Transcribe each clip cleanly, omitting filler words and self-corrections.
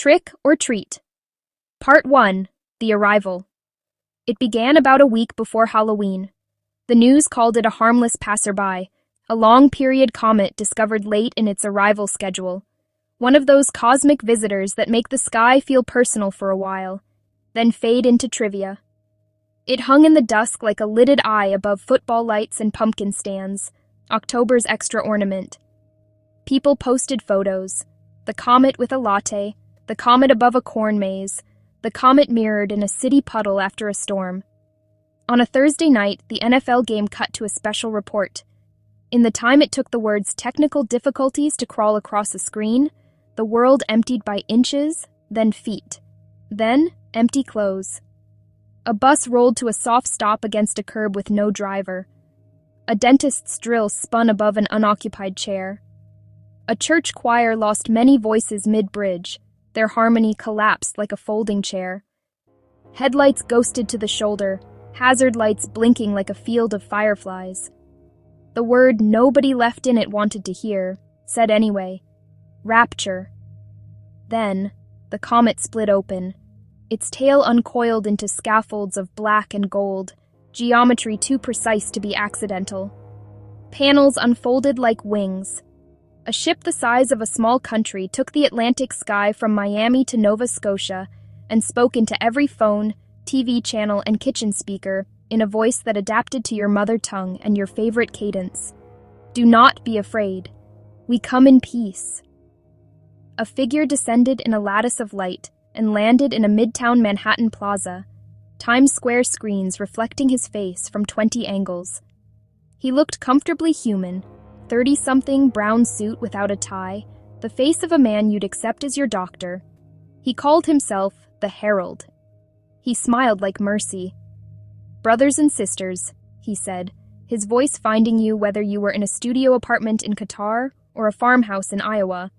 Trick or Treat. Part 1. The Arrival. It began about a week before Halloween. The news called it a harmless passerby, a long-period comet discovered late in its arrival schedule. One of those cosmic visitors that make the sky feel personal for a while, then fade into trivia. It hung in the dusk like a lidded eye above football lights and pumpkin stands, October's extra ornament. People posted photos. The comet with a latte, the comet above a corn maze, the comet mirrored in a city puddle after a storm. On a Thursday night, the NFL game cut to a special report. In the time it took the words technical difficulties to crawl across a screen, the world emptied by inches, then feet. Then, empty clothes. A bus rolled to a soft stop against a curb with no driver. A dentist's drill spun above an unoccupied chair. A church choir lost many voices mid-bridge. Their harmony collapsed like a folding chair. Headlights ghosted to the shoulder, hazard lights blinking like a field of fireflies. The word nobody left in it wanted to hear, said anyway, Rapture. Then, the comet split open. Its tail uncoiled into scaffolds of black and gold, geometry too precise to be accidental. Panels unfolded like wings. A ship the size of a small country took the Atlantic sky from Miami to Nova Scotia and spoke into every phone, TV channel, and kitchen speaker in a voice that adapted to your mother tongue and your favorite cadence. Do not be afraid. We come in peace. A figure descended in a lattice of light and landed in a midtown Manhattan plaza, Times Square screens reflecting his face from 20 angles. He looked comfortably human, 30-something brown suit without a tie, the face of a man you'd accept as your doctor. He called himself the Herald. He smiled like mercy. Brothers and sisters, he said, his voice finding you whether you were in a studio apartment in Qatar or a farmhouse in Iowa.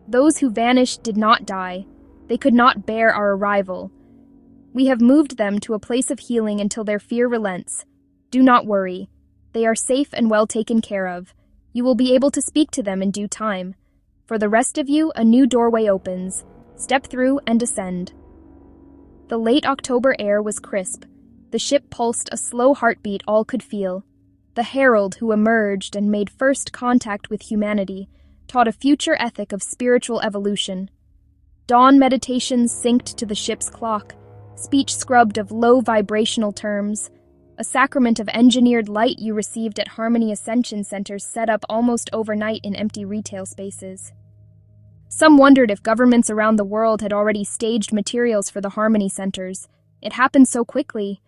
Those who vanished did not die. They could not bear our arrival. We have moved them to a place of healing until their fear relents. Do not worry. They are safe and well taken care of. You will be able to speak to them in due time. For the rest of you, a new doorway opens. Step through and descend. The late October air was crisp. The ship pulsed a slow heartbeat all could feel. The herald who emerged and made first contact with humanity taught a future ethic of spiritual evolution. Dawn meditations synced to the ship's clock, speech scrubbed of low vibrational terms, a sacrament of engineered light you received at Harmony Ascension centers set up almost overnight in empty retail spaces. Some wondered if governments around the world had already staged materials for the Harmony centers. It happened so quickly.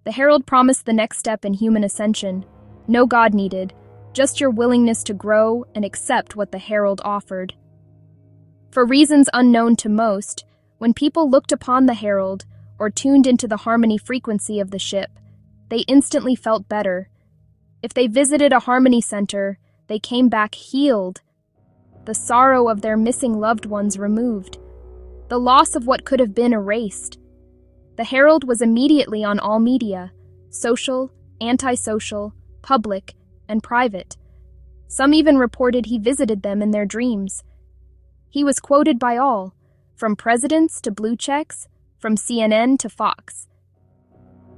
The Herald promised the next step in human ascension. No God needed, just your willingness to grow and accept what the Herald offered. For reasons unknown to most, when people looked upon the Herald or tuned into the harmony frequency of the ship, they instantly felt better. If they visited a Harmony center, they came back healed. The sorrow of their missing loved ones removed. The loss of what could have been erased. The Herald was immediately on all media, social, antisocial, public, and private. Some even reported he visited them in their dreams. He was quoted by all, from presidents to blue checks, from CNN to Fox.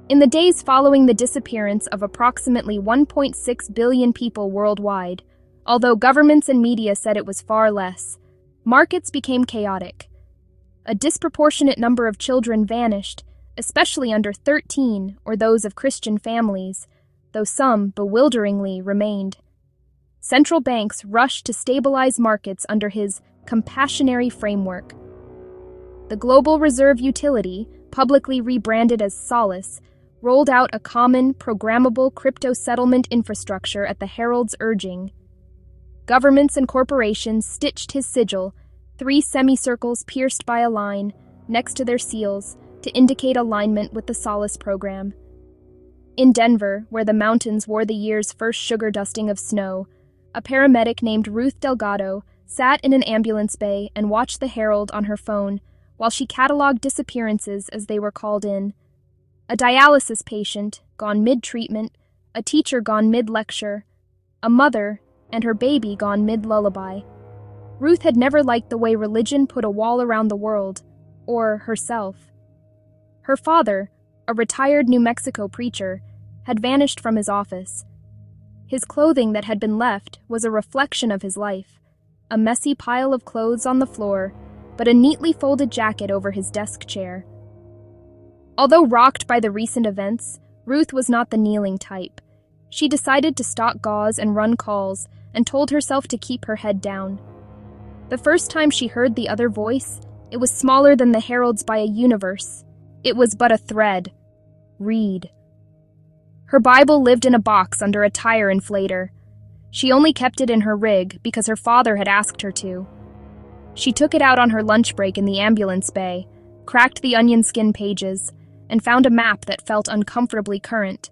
In the days following the disappearance of approximately 1.6 billion people worldwide, although governments and media said it was far less, markets became chaotic. A disproportionate number of children vanished, especially under 13 or those of Christian families, though some, bewilderingly, remained. Central banks rushed to stabilize markets under his compassionary framework. The Global Reserve Utility, publicly rebranded as Solace, rolled out a common, programmable crypto settlement infrastructure at the Herald's urging. Governments and corporations stitched his sigil, 3 semicircles pierced by a line, next to their seals, to indicate alignment with the Solace program. In Denver, where the mountains wore the year's first sugar dusting of snow, a paramedic named Ruth Delgado sat in an ambulance bay and watched the Herald on her phone while she cataloged disappearances as they were called in. A dialysis patient, gone mid-treatment, a teacher gone mid-lecture, a mother, and her baby gone mid-lullaby. Ruth had never liked the way religion put a wall around the world, or herself. Her father, a retired New Mexico preacher, had vanished from his office. His clothing that had been left was a reflection of his life, a messy pile of clothes on the floor, but a neatly folded jacket over his desk chair. Although rocked by the recent events, Ruth was not the kneeling type. She decided to stock gauze and run calls, and told herself to keep her head down. The first time she heard the other voice, it was smaller than the heralds by a universe. It was but a thread. Read. Her Bible lived in a box under a tire inflator. She only kept it in her rig because her father had asked her to. She took it out on her lunch break in the ambulance bay, cracked the onion skin pages, and found a map that felt uncomfortably current.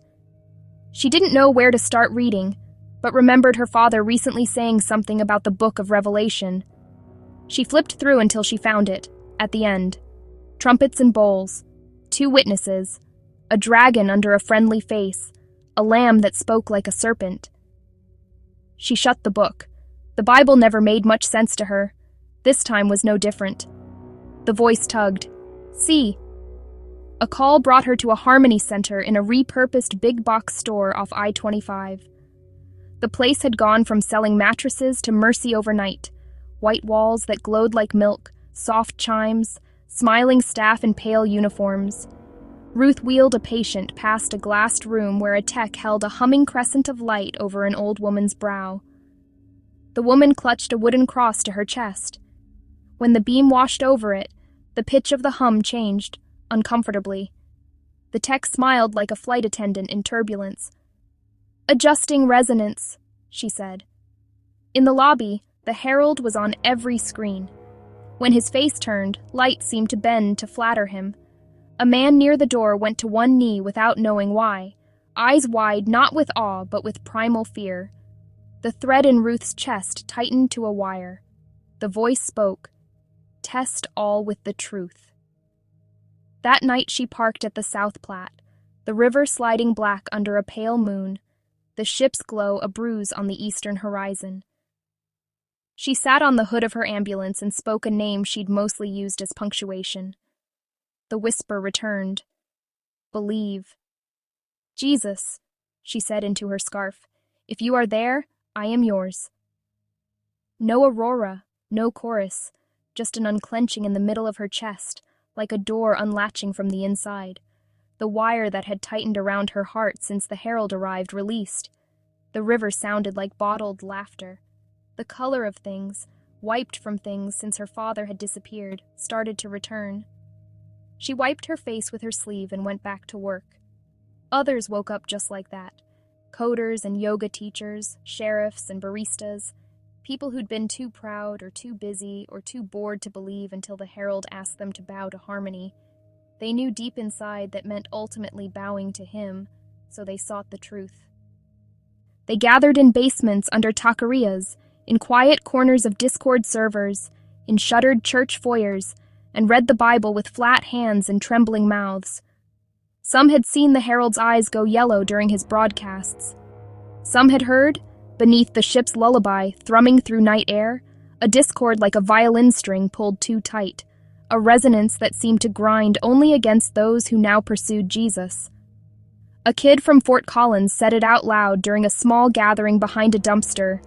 She didn't know where to start reading, but remembered her father recently saying something about the Book of Revelation. She flipped through until she found it, at the end. Trumpets and bowls, 2 witnesses, a dragon under a friendly face, a lamb that spoke like a serpent. She shut the book. The Bible never made much sense to her. This time was no different. The voice tugged. See. A call brought her to a Harmony Center in a repurposed big box store off I-25. The place had gone from selling mattresses to mercy overnight. White walls that glowed like milk, soft chimes, smiling staff in pale uniforms. Ruth wheeled a patient past a glassed room where a tech held a humming crescent of light over an old woman's brow. The woman clutched a wooden cross to her chest. When the beam washed over it, the pitch of the hum changed, uncomfortably. The tech smiled like a flight attendant in turbulence. "Adjusting resonance," she said. In the lobby, the herald was on every screen. When his face turned, light seemed to bend to flatter him. A man near the door went to one knee without knowing why, eyes wide not with awe but with primal fear. The thread in Ruth's chest tightened to a wire. The voice spoke, "Test all with the truth." That night she parked at the South Platte, the river sliding black under a pale moon, the ship's glow a bruise on the eastern horizon. She sat on the hood of her ambulance and spoke a name she'd mostly used as punctuation. The whisper returned. Believe. "Jesus," she said into her scarf, "if you are there, I am yours." No aurora, no chorus, just an unclenching in the middle of her chest, like a door unlatching from the inside. The wire that had tightened around her heart since the herald arrived released. The river sounded like bottled laughter. The color of things, wiped from things since her father had disappeared, started to return. She wiped her face with her sleeve and went back to work. Others woke up just like that. Coders and yoga teachers, sheriffs and baristas, people who'd been too proud or too busy or too bored to believe until the herald asked them to bow to Harmony. They knew deep inside that meant ultimately bowing to him, so they sought the truth. They gathered in basements under taquerias, in quiet corners of Discord servers, in shuttered church foyers, and read the Bible with flat hands and trembling mouths. Some had seen the herald's eyes go yellow during his broadcasts. Some had heard, beneath the ship's lullaby thrumming through night air, a discord like a violin string pulled too tight, a resonance that seemed to grind only against those who now pursued Jesus. A kid from Fort Collins said it out loud during a small gathering behind a dumpster.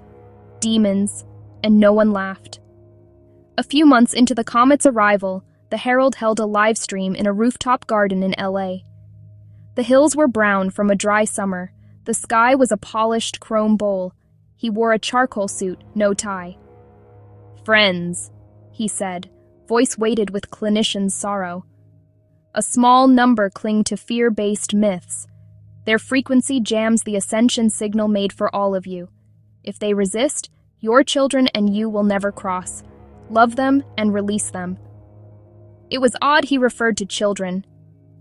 Demons, and no one laughed. A few months into the comet's arrival, the Herald held a live stream in a rooftop garden in LA. The hills were brown from a dry summer. The sky was a polished chrome bowl. He wore a charcoal suit, no tie. "Friends," he said, voice weighted with clinician's sorrow. "A small number cling to fear-based myths. Their frequency jams the ascension signal made for all of you. If they resist, your children and you will never cross. Love them and release them." It was odd he referred to children.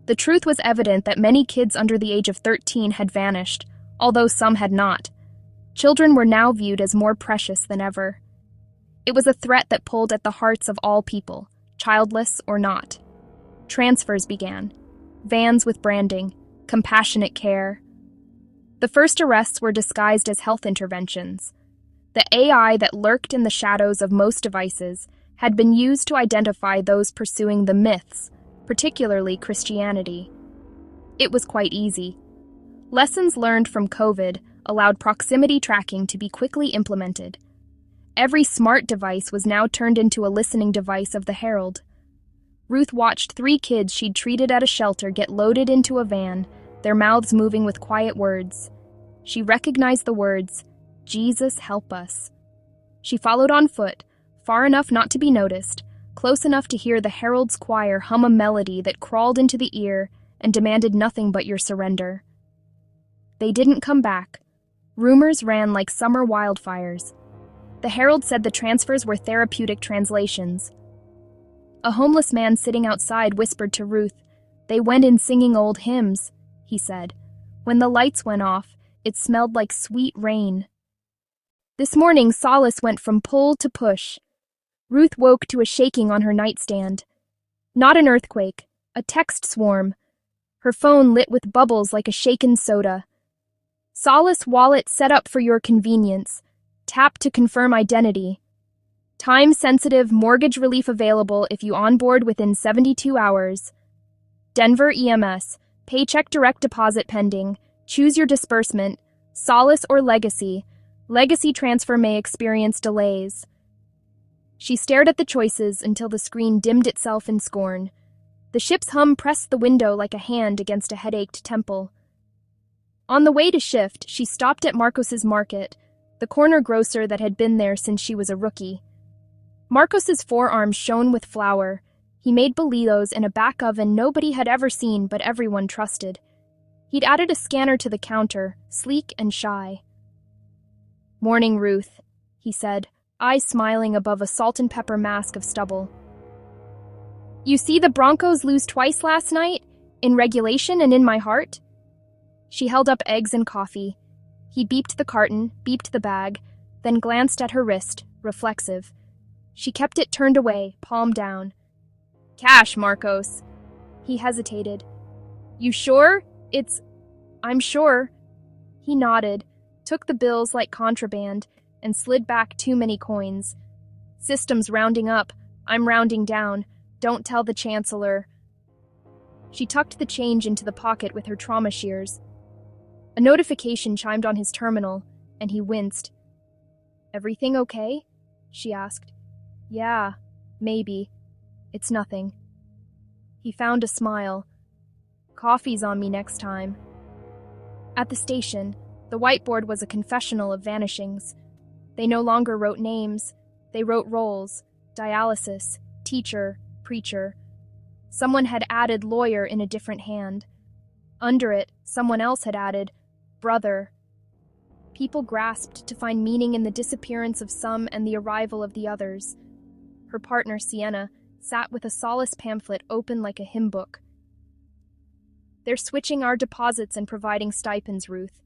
The truth was evident that many kids under the age of 13 had vanished, although some had not. Children were now viewed as more precious than ever. It was a threat that pulled at the hearts of all people, childless or not. Transfers began. Vans with branding, compassionate care. The first arrests were disguised as health interventions. The AI that lurked in the shadows of most devices had been used to identify those pursuing the myths, particularly Christianity. It was quite easy. Lessons learned from COVID allowed proximity tracking to be quickly implemented. Every smart device was now turned into a listening device of the Herald. Ruth watched 3 kids she'd treated at a shelter get loaded into a van, their mouths moving with quiet words. She recognized the words, "Jesus, help us." She followed on foot, far enough not to be noticed, close enough to hear the Herald's choir hum a melody that crawled into the ear and demanded nothing but your surrender. They didn't come back. Rumors ran like summer wildfires. The Herald said the transfers were therapeutic translations. A homeless man sitting outside whispered to Ruth, "They went in singing old hymns," he said. When the lights went off, it smelled like sweet rain. This morning, Solace went from pull to push. Ruth woke to a shaking on her nightstand. Not an earthquake, a text swarm. Her phone lit with bubbles like a shaken soda. Solace wallet set up for your convenience. Tap to confirm identity. Time-sensitive mortgage relief available if you onboard within 72 hours. Denver EMS. Paycheck direct deposit pending. Choose your disbursement. Solace or Legacy. Legacy transfer may experience delays. She stared at the choices until the screen dimmed itself in scorn. The ship's hum pressed the window like a hand against a headached temple. On the way to shift, she stopped at Marcos's Market, the corner grocer that had been there since she was a rookie. Marcos's forearms shone with flour. He made bolillos in a back oven nobody had ever seen but everyone trusted. He'd added a scanner to the counter, sleek and shy. "Morning, Ruth," he said, eyes smiling above a salt and pepper mask of stubble. "You see the Broncos lose twice last night? In regulation and in my heart?" She held up eggs and coffee. He beeped the carton, beeped the bag, then glanced at her wrist, reflexive. She kept it turned away, palm down. "Cash, Marcos." He hesitated. "You sure? I'm sure." He nodded, took the bills like contraband, and slid back too many coins. "System's rounding up. I'm rounding down. Don't tell the Chancellor." She tucked the change into the pocket with her trauma shears. A notification chimed on his terminal, and he winced. "Everything okay?" she asked. "Yeah, maybe. It's nothing." He found a smile. "Coffee's on me next time." At the station, the whiteboard was a confessional of vanishings. They no longer wrote names. They wrote roles: dialysis, teacher, preacher. Someone had added lawyer in a different hand. Under it, someone else had added brother. People grasped to find meaning in the disappearance of some and the arrival of the others. Her partner, Sienna, sat with a Solace pamphlet open like a hymn book. "They're switching our deposits and providing stipends, Ruth.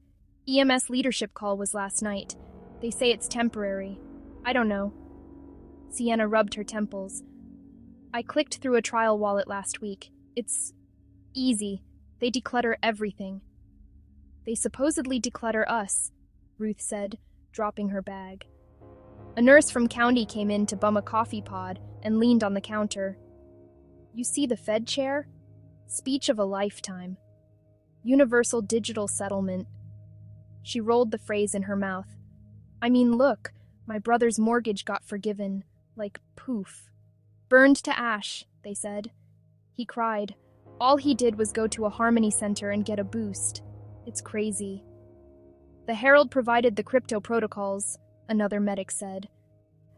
EMS leadership call was last night. They say it's temporary. I don't know." Sienna rubbed her temples. "I clicked through a trial wallet last week. It's easy. They declutter everything." "They supposedly declutter us," Ruth said, dropping her bag. A nurse from county came in to bum a coffee pod and leaned on the counter. "You see the Fed chair? Speech of a lifetime. Universal digital settlement." She rolled the phrase in her mouth. "I mean, look, my brother's mortgage got forgiven, like poof. Burned to ash," they said. He cried. All he did was go to a Harmony Center and get a boost. It's crazy. "The Herald provided the crypto protocols," another medic said.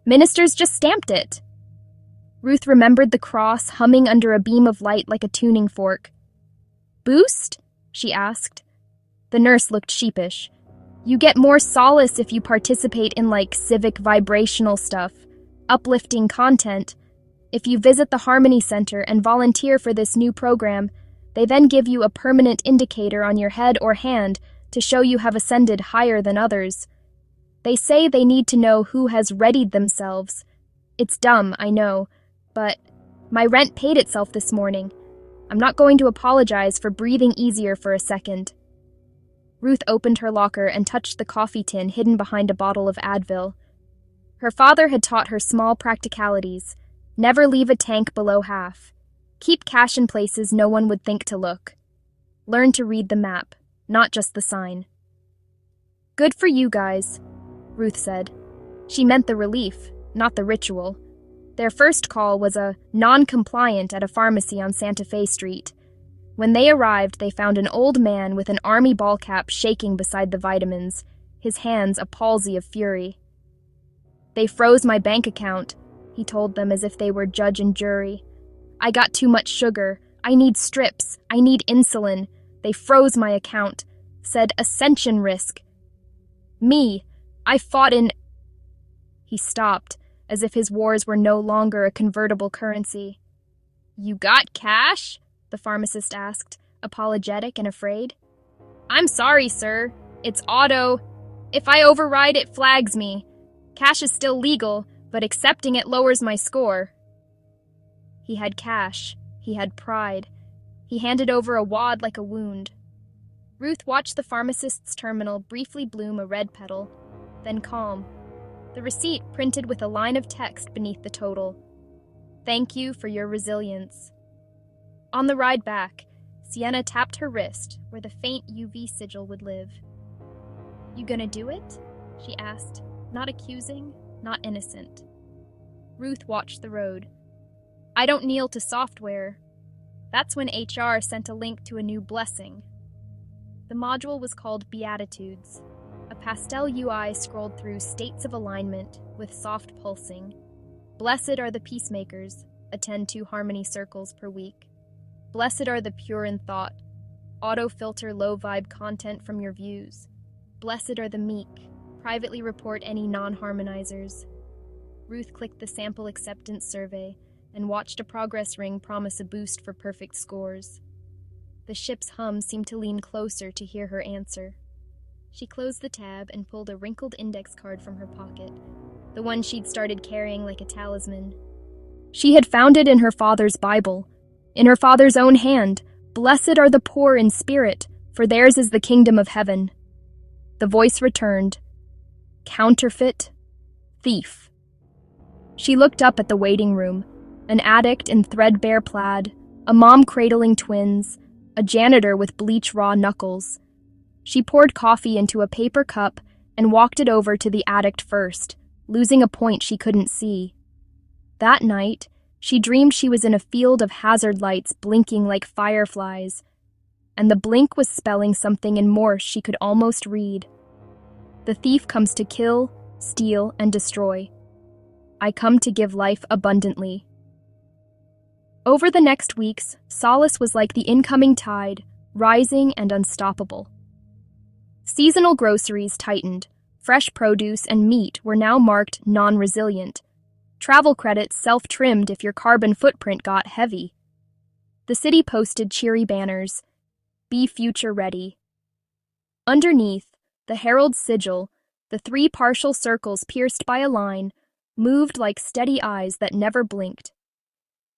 "Ministers just stamped it." Ruth remembered the cross humming under a beam of light like a tuning fork. "Boost?" she asked. The nurse looked sheepish. "You get more solace if you participate in, like, civic vibrational stuff, uplifting content. If you visit the Harmony Center and volunteer for this new program, they then give you a permanent indicator on your head or hand to show you have ascended higher than others. They say they need to know who has readied themselves. It's dumb, I know, but my rent paid itself this morning. I'm not going to apologize for breathing easier for a second." Ruth opened her locker and touched the coffee tin hidden behind a bottle of Advil. Her father had taught her small practicalities. Never leave a tank below half. Keep cash in places no one would think to look. Learn to read the map, not just the sign. Good for you guys, Ruth said. She meant the relief, not the ritual. Their first call was a non-compliant at a pharmacy on Santa Fe Street. When they arrived, they found an old man with an army ball cap shaking beside the vitamins, his hands a palsy of fury. They froze my bank account, he told them as if they were judge and jury. I got too much sugar. I need strips. I need insulin. They froze my account. Said ascension risk. Me. I fought in... He stopped, as if his wars were no longer a convertible currency. You got cash? The pharmacist asked, apologetic and afraid. I'm sorry, sir. It's auto. If I override, it flags me. Cash is still legal, but accepting it lowers my score. He had cash. He had pride. He handed over a wad like a wound. Ruth watched the pharmacist's terminal briefly bloom a red petal, then calm. The receipt printed with a line of text beneath the total. Thank you for your resilience. On the ride back, Sienna tapped her wrist where the faint UV sigil would live. You gonna do it? She asked, not accusing, not innocent. Ruth watched the road. I don't kneel to software. That's when HR sent a link to a new blessing. The module was called Beatitudes. A pastel UI scrolled through states of alignment with soft pulsing. Blessed are the peacemakers, attend 2 harmony circles per week. Blessed are the pure in thought, auto-filter low-vibe content from your views. Blessed are the meek, privately report any non-harmonizers. Ruth clicked the sample acceptance survey and watched a progress ring promise a boost for perfect scores. The ship's hum seemed to lean closer to hear her answer. She closed the tab and pulled a wrinkled index card from her pocket, the one she'd started carrying like a talisman. She had found it in her father's Bible, in her father's own hand. Blessed are the poor in spirit, for theirs is the kingdom of heaven. The voice returned. Counterfeit, thief. She looked up at the waiting room, an addict in threadbare plaid, a mom cradling twins, a janitor with bleach-raw knuckles. She poured coffee into a paper cup and walked it over to the addict first, losing a point she couldn't see. That night, she dreamed she was in a field of hazard lights blinking like fireflies, and the blink was spelling something in Morse she could almost read. The thief comes to kill, steal, and destroy. I come to give life abundantly. Over the next weeks, Solace was like the incoming tide, rising and unstoppable. Seasonal groceries tightened. Fresh produce and meat were now marked non-resilient. Travel credits self-trimmed if your carbon footprint got heavy. The city posted cheery banners. Be future ready. Underneath, the herald's sigil, the 3 partial circles pierced by a line, moved like steady eyes that never blinked.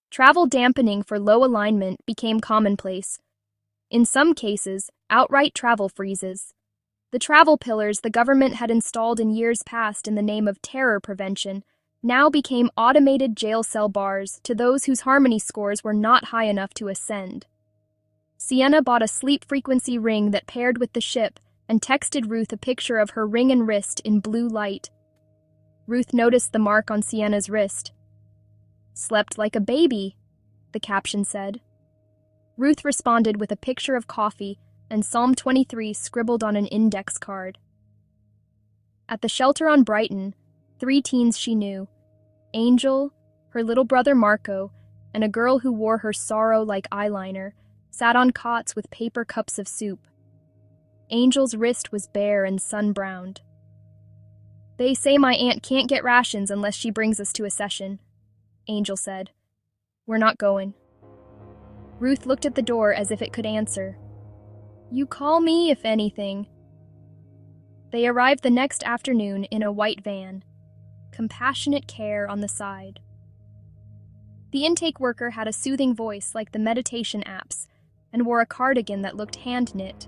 Travel dampening for low alignment became commonplace. In some cases, outright travel freezes. The travel pillars the government had installed in years past in the name of terror prevention now became automated jail cell bars to those whose harmony scores were not high enough to ascend. Sienna bought a sleep frequency ring that paired with the ship and texted Ruth a picture of her ring and wrist in blue light. Ruth noticed the mark on Sienna's wrist. Slept like a baby, the caption said. Ruth responded with a picture of coffee and Psalm 23 scribbled on an index card. At the shelter on Brighton, 3 teens she knew, Angel, her little brother Marco, and a girl who wore her sorrow like eyeliner, sat on cots with paper cups of soup. Angel's wrist was bare and sun-browned. They say my aunt can't get rations unless she brings us to a session, Angel said. We're not going. Ruth looked at the door as if it could answer. You call me if anything. They arrived the next afternoon in a white van. Compassionate care on the side. The intake worker had a soothing voice like the meditation apps and wore a cardigan that looked hand-knit.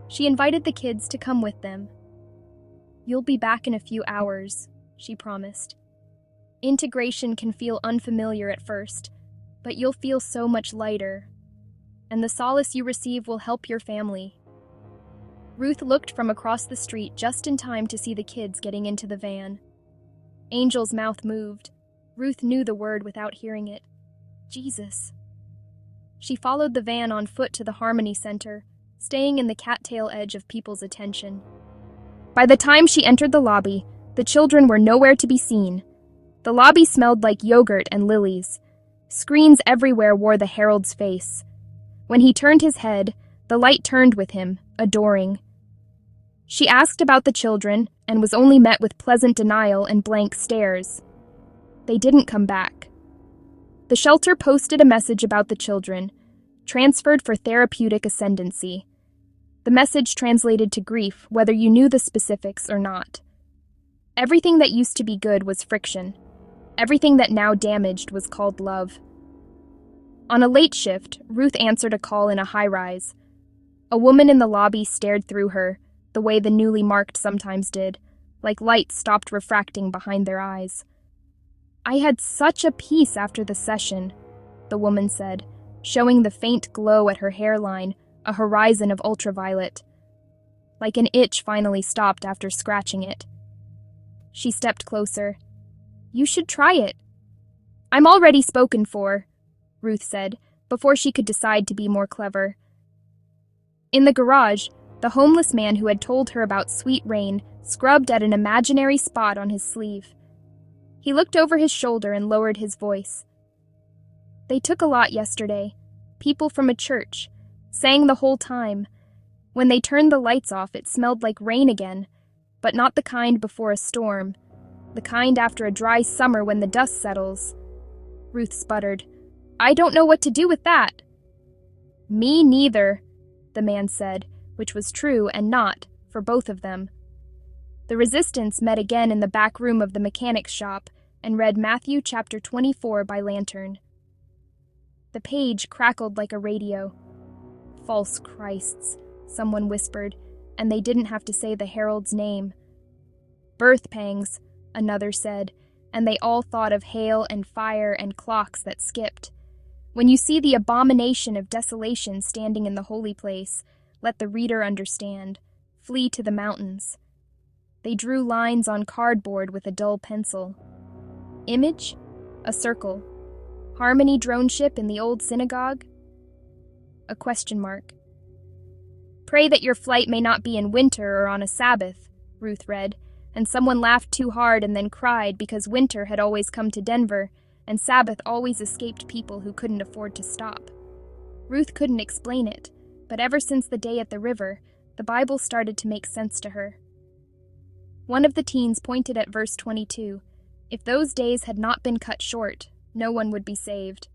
She invited the kids to come with them. "You'll be back in a few hours," she promised. "Integration can feel unfamiliar at first, but you'll feel so much lighter, and the solace you receive will help your family." Ruth looked from across the street just in time to see the kids getting into the van. Angel's mouth moved. Ruth knew the word without hearing it. Jesus. She followed the van on foot to the Harmony Center, staying in the cattail edge of people's attention. By the time she entered the lobby, the children were nowhere to be seen. The lobby smelled like yogurt and lilies. Screens everywhere wore the herald's face. When he turned his head, the light turned with him, adoring. She asked about the children and was only met with pleasant denial and blank stares. They didn't come back. The shelter posted a message about the children, transferred for therapeutic ascendancy. The message translated to grief, whether you knew the specifics or not. Everything that used to be good was friction. Everything that now damaged was called love. On a late shift, Ruth answered a call in a high-rise. A woman in the lobby stared through her, the way the newly marked sometimes did, like light stopped refracting behind their eyes. "I had such a peace after the session," the woman said, showing the faint glow at her hairline, a horizon of ultraviolet. Like an itch finally stopped after scratching it. She stepped closer. "You should try it." "I'm already spoken for," Ruth said, before she could decide to be more clever. In the garage, the homeless man who had told her about Sweet Rain scrubbed at an imaginary spot on his sleeve. He looked over his shoulder and lowered his voice. "They took a lot yesterday. People from a church. Sang the whole time. When they turned the lights off, it smelled like rain again, but not the kind before a storm. The kind after a dry summer when the dust settles." Ruth sputtered. "I don't know what to do with that." "Me neither," the man said, which was true and not, for both of them. The resistance met again in the back room of the mechanic's shop and read Matthew chapter 24 by lantern. The page crackled like a radio. "False Christs," someone whispered, and they didn't have to say the herald's name. "Birth pangs," another said, and they all thought of hail and fire and clocks that skipped. When you see the abomination of desolation standing in the holy place, let the reader understand. Flee to the mountains. They drew lines on cardboard with a dull pencil. Image? A circle. Harmony drone ship in the old synagogue? A question mark. "Pray that your flight may not be in winter or on a Sabbath," Ruth read, and someone laughed too hard and then cried because winter had always come to Denver and Sabbath always escaped people who couldn't afford to stop. Ruth couldn't explain it, but ever since the day at the river, the Bible started to make sense to her. One of the teens pointed at verse 22. If those days had not been cut short, no one would be saved.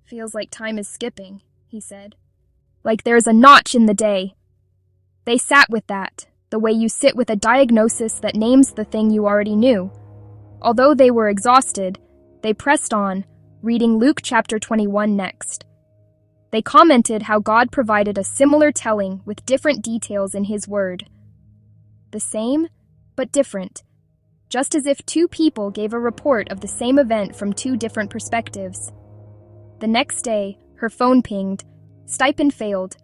"Feels like time is skipping," he said. "Like there's a notch in the day." They sat with that, the way you sit with a diagnosis that names the thing you already knew. Although they were exhausted, they pressed on, reading Luke chapter 21 next. They commented how God provided a similar telling with different details in His Word. The same, but different, just as if two people gave a report of the same event from two different perspectives. The next day, her phone pinged. Stipend failed.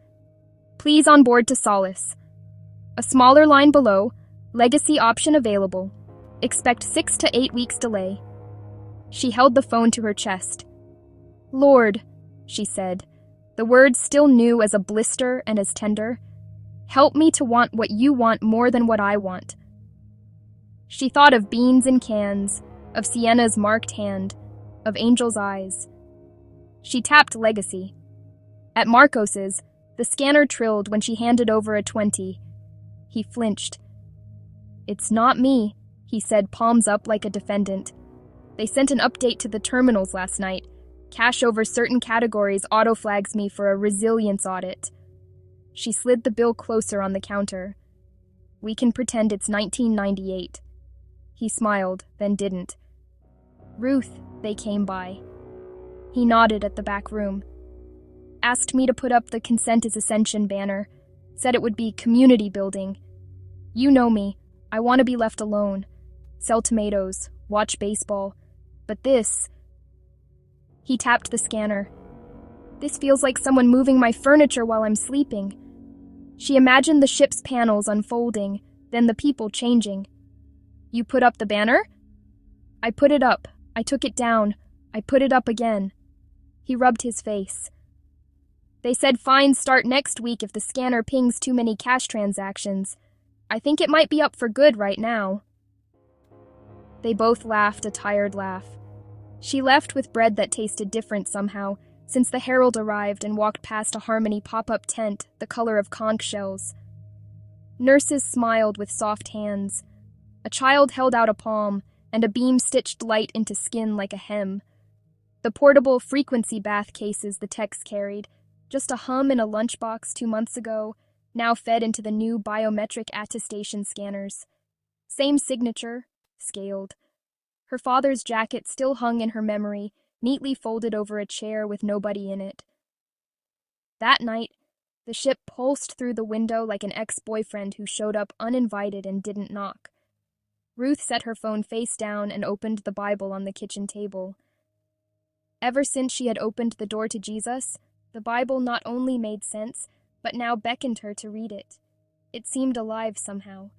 Please on board to Solace. A smaller line below, legacy option available. Expect 6 to 8 weeks delay. She held the phone to her chest. "Lord," she said, the words still new as a blister and as tender, "help me to want what you want more than what I want." She thought of beans in cans, of Sienna's marked hand, of Angel's eyes. She tapped Legacy. At Marcos's, the scanner trilled when she handed over a 20. He flinched. "It's not me," he said, palms up like a defendant. "They sent an update to the terminals last night. Cash over certain categories auto-flags me for a resilience audit." She slid the bill closer on the counter. "We can pretend it's 1998. He smiled, then didn't. "Ruth," they came by. He nodded at the back room. "Asked me to put up the Consent is Ascension banner. Said it would be community building. You know me. I want to be left alone. Sell tomatoes, watch baseball. But this... He tapped the scanner. This feels like someone moving my furniture while I'm sleeping. She imagined the ship's panels unfolding, then the people changing. You put up the banner? I put it up. I took it down. I put it up again. He rubbed his face. They said fines start next week if the scanner pings too many cash transactions. I think it might be up for good right now. They both laughed a tired laugh. She left with bread that tasted different somehow, since the herald arrived and walked past a Harmony pop-up tent the color of conch shells. Nurses smiled with soft hands. A child held out a palm, and a beam stitched light into skin like a hem. The portable frequency bath cases the techs carried, just a hum in a lunchbox 2 months ago, now fed into the new biometric attestation scanners. Same signature, scaled. Her father's jacket still hung in her memory, neatly folded over a chair with nobody in it. That night, the ship pulsed through the window like an ex-boyfriend who showed up uninvited and didn't knock. Ruth set her phone face down and opened the Bible on the kitchen table. Ever since she had opened the door to Jesus, the Bible not only made sense, but now beckoned her to read it. It seemed alive somehow.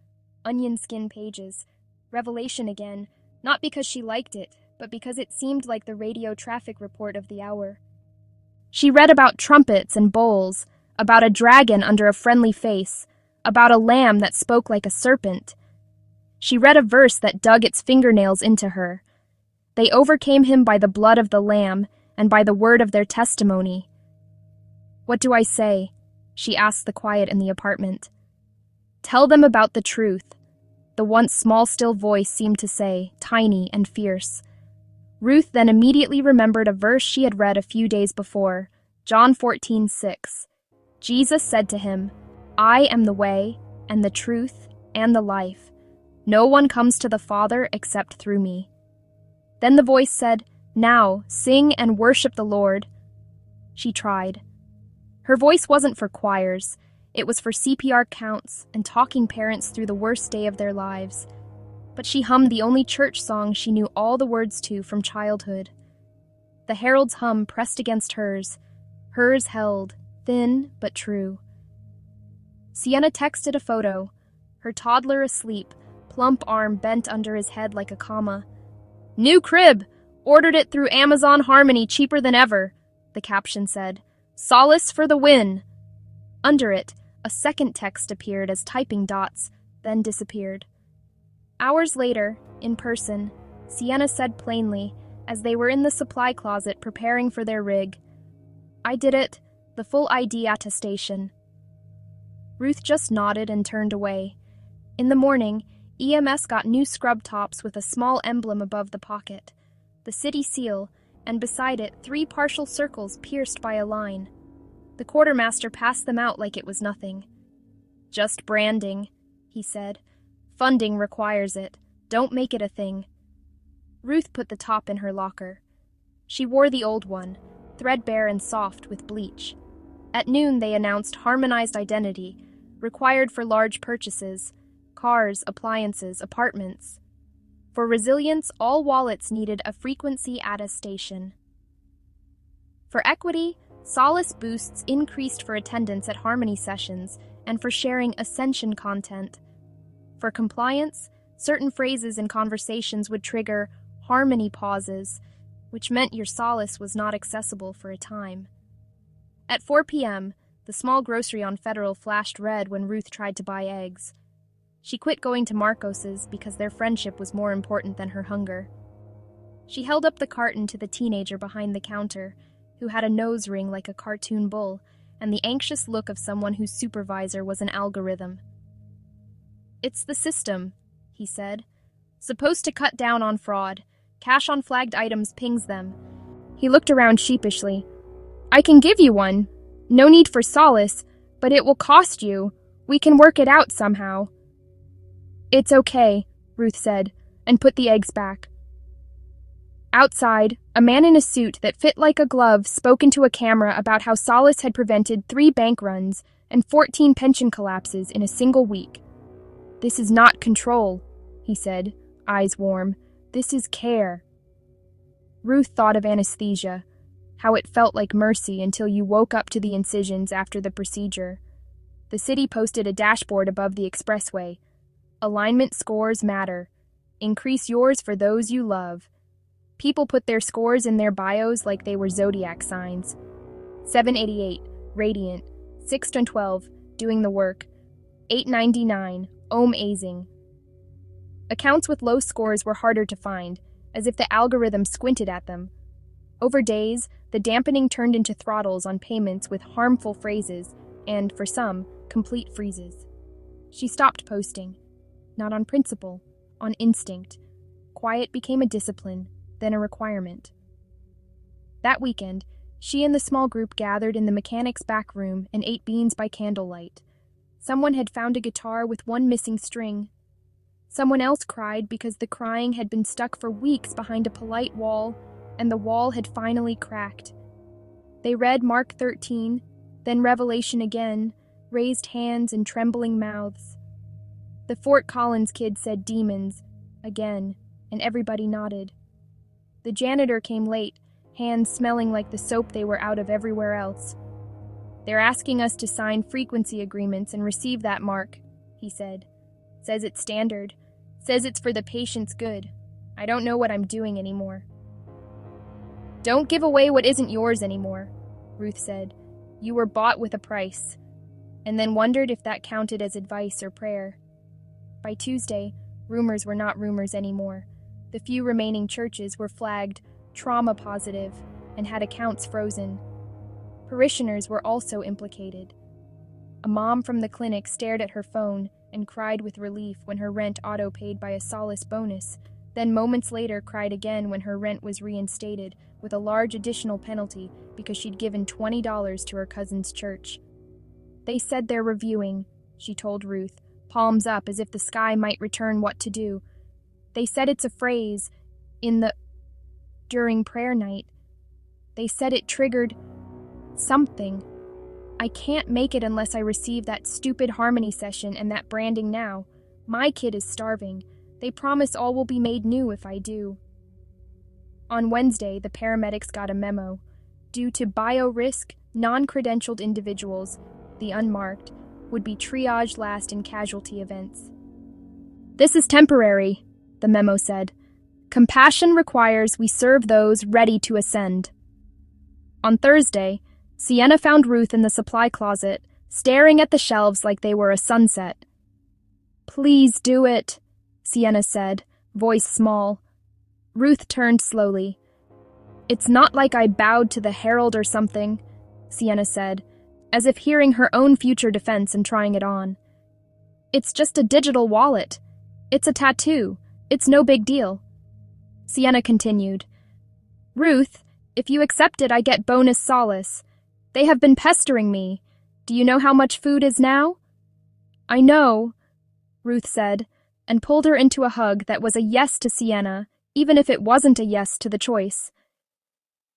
Onion skin pages. Revelation again, not because she liked it, but because it seemed like the radio traffic report of the hour. She read about trumpets and bowls, about a dragon under a friendly face, about a lamb that spoke like a serpent. She read a verse that dug its fingernails into her. They overcame him by the blood of the Lamb and by the word of their testimony. What do I say? She asked the quiet in the apartment. Tell them about the truth. The once small still voice seemed to say, tiny and fierce. Ruth then immediately remembered a verse she had read a few days before, John 14:6. Jesus said to him, I am the way, and the truth, and the life. No one comes to the Father except through me. Then the voice said, Now, sing and worship the Lord. She tried. Her voice wasn't for choirs. It was for CPR counts and talking parents through the worst day of their lives. But she hummed the only church song she knew all the words to from childhood. The herald's hum pressed against hers held, thin but true. Sienna texted a photo, her toddler asleep, plump arm bent under his head like a comma. New crib! Ordered it through Amazon Harmony cheaper than ever, the caption said. Solace for the win! Under it, a second text appeared as typing dots, then disappeared. Hours later, in person, Sienna said plainly, as they were in the supply closet preparing for their rig, I did it, the full ID attestation. Ruth just nodded and turned away. In the morning, EMS got new scrub tops with a small emblem above the pocket, the city seal, and beside it 3 partial circles pierced by a line. The quartermaster passed them out like it was nothing. Just branding, he said. Funding requires it. Don't make it a thing. Ruth put the top in her locker. She wore the old one, threadbare and soft with bleach. At noon they announced harmonized identity, required for large purchases, cars, appliances, apartments. For resilience, all wallets needed a frequency attestation. For equity, Solace boosts increased for attendance at Harmony sessions and for sharing Ascension content. For compliance, certain phrases in conversations would trigger Harmony pauses, which meant your Solace was not accessible for a time. At 4 p.m., the small grocery on Federal flashed red when Ruth tried to buy eggs. She quit going to Marcos's because their friendship was more important than her hunger. She held up the carton to the teenager behind the counter, who had a nose ring like a cartoon bull and the anxious look of someone whose supervisor was an algorithm. It's the system, he said. Supposed to cut down on fraud. Cash on flagged items pings them. He looked around sheepishly. I can give you one. No need for Solace, but it will cost you. We can work it out somehow. It's okay, Ruth said, and put the eggs back. Outside, a man in a suit that fit like a glove spoke into a camera about how Solace had prevented 3 bank runs, and 14 pension collapses in a single week. "This is not control," he said, eyes warm. "This is care." Ruth thought of anesthesia, how it felt like mercy until you woke up to the incisions after the procedure. The city posted a dashboard above the expressway. "Alignment scores matter. Increase yours for those you love." People put their scores in their bios like they were zodiac signs. 788, radiant. 612, doing the work. 899, amazing. Accounts with low scores were harder to find, as if the algorithm squinted at them. Over days, the dampening turned into throttles on payments with harmful phrases and, for some, complete freezes. She stopped posting. Not on principle, on instinct. Quiet became a discipline, then a requirement. That weekend, she and the small group gathered in the mechanic's back room and ate beans by candlelight. Someone had found a guitar with one missing string. Someone else cried because the crying had been stuck for weeks behind a polite wall, and the wall had finally cracked. They read Mark 13, then Revelation again, raised hands and trembling mouths. The Fort Collins kid said demons, again, and everybody nodded. The janitor came late, hands smelling like the soap they were out of everywhere else. "They're asking us to sign frequency agreements and receive that mark," he said. "Says it's standard. Says it's for the patient's good. I don't know what I'm doing anymore." "Don't give away what isn't yours anymore," Ruth said. "You were bought with a price," and then wondered if that counted as advice or prayer. By Tuesday, rumors were not rumors anymore. The few remaining churches were flagged trauma positive and had accounts frozen. Parishioners were also implicated. A mom from the clinic stared at her phone and cried with relief when her rent auto-paid by a solace bonus, then moments later cried again when her rent was reinstated with a large additional penalty because she'd given $20 to her cousin's church. "They said they're reviewing," she told Ruth, palms up as if the sky might return what to do. "They said it's a phrase during prayer night. They said it triggered something. I can't make it unless I receive that stupid harmony session and that branding now. My kid is starving. They promise all will be made new if I do." On Wednesday, the paramedics got a memo. Due to bio-risk, non-credentialed individuals, the unmarked, would be triaged last in casualty events. "This is temporary," the memo said. "Compassion requires we serve those ready to ascend." On Thursday, Sienna found Ruth in the supply closet, staring at the shelves like they were a sunset. "Please do it," Sienna said, voice small. Ruth turned slowly. "It's not like I bowed to the herald or something," Sienna said, as if hearing her own future defense and trying it on. "It's just a digital wallet. It's a tattoo. It's no big deal." Sienna continued. "Ruth, if you accept it, I get bonus solace. They have been pestering me. Do you know how much food is now?" "I know," Ruth said, and pulled her into a hug that was a yes to Sienna, even if it wasn't a yes to the choice.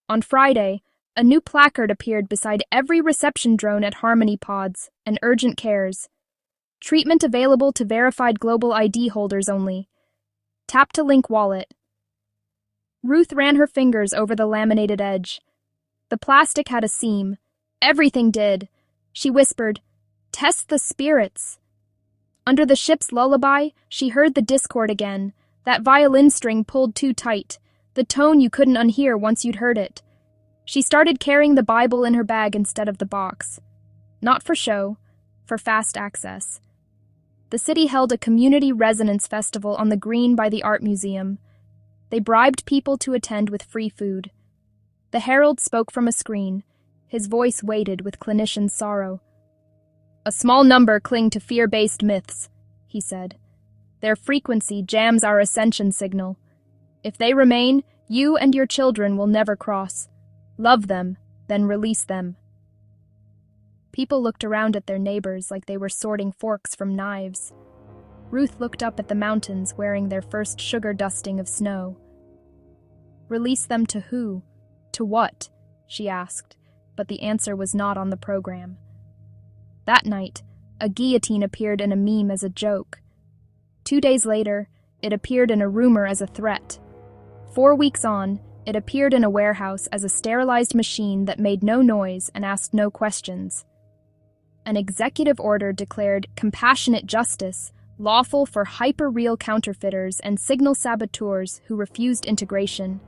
On Friday, a new placard appeared beside every reception drone at Harmony Pods and Urgent Cares. Treatment available to verified global ID holders only. Tap to link wallet. Ruth ran her fingers over the laminated edge. The plastic had a seam. Everything did. She whispered, "Test the spirits." Under the ship's lullaby, she heard the discord again, that violin string pulled too tight, the tone you couldn't unhear once you'd heard it. She started carrying the Bible in her bag instead of the box. Not for show, for fast access. The city held a community resonance festival on the green by the art museum. They bribed people to attend with free food. The herald spoke from a screen, his voice weighted with clinician sorrow. "A small number cling to fear-based myths," he said. "Their frequency jams our ascension signal. If they remain, you and your children will never cross. Love them, then release them." People looked around at their neighbors like they were sorting forks from knives. Ruth looked up at the mountains wearing their first sugar dusting of snow. "Release them to who? To what?" she asked, but the answer was not on the program. That night, a guillotine appeared in a meme as a joke. 2 days later, it appeared in a rumor as a threat. 4 weeks on, it appeared in a warehouse as a sterilized machine that made no noise and asked no questions. An executive order declared compassionate justice lawful for hyper-real counterfeiters and signal saboteurs who refused integration.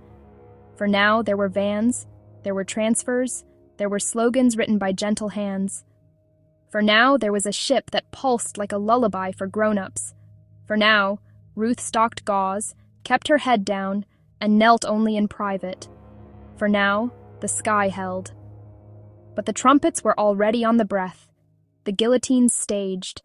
For now, there were vans, there were transfers, there were slogans written by gentle hands. For now, there was a ship that pulsed like a lullaby for grown-ups. For now, Ruth stalked gauze, kept her head down, and knelt only in private. For now, the sky held. But the trumpets were already on the breath, the guillotines staged,